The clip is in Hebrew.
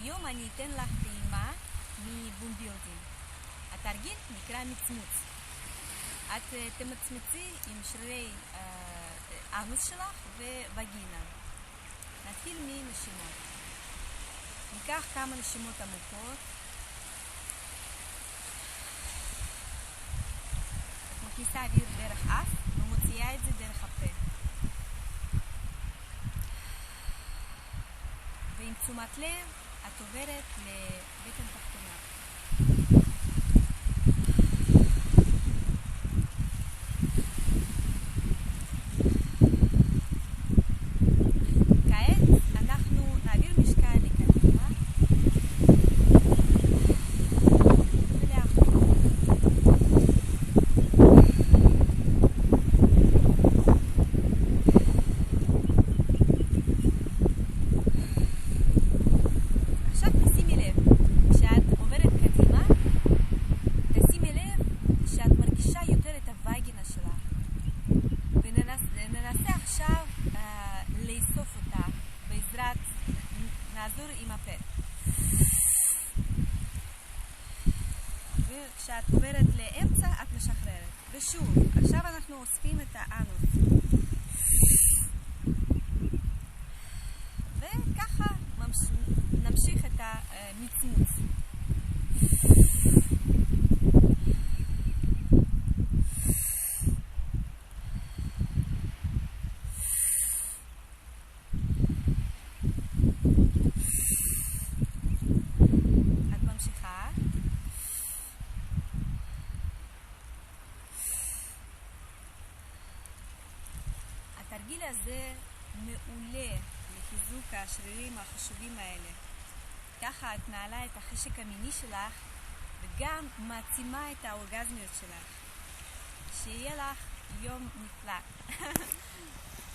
היום אני אתן לך טעימה מבונביוטין. התרגיל נקרא מצמוץ. את תמצמצי עם שרירי האנוס שלך ווגינה. נתחיל מנשימות. ניקח כמה נשימות עמוקות. את מכניסה אוויר דרך אף ומוציאה את זה דרך הפה. ועם תשומת לב את עוברת לבטן תחתונה. כעת אנחנו נעביר משקל לקדימה ולאחור. עכשיו תשימי לב, כשאת עוברת קדימה, תשימי לב שאת מרגישה יותר את הווגינה שלך. וננסה עכשיו לאסוף אותה בעזרת, נעזור עם הפה. וכשאת עוברת לאמצע את משחררת. ושוב, עכשיו אנחנו אוספים את האנוס. וככה נמשיך את המצמוץ. את ממשיכה. התרגיל הזה מעולה לחיזוק השרירים החשובים האלה. ככה את מעלה את החשק המיני שלך וגם מעצימה את האורגזמיות שלך. שיהיה לך יום נפלא.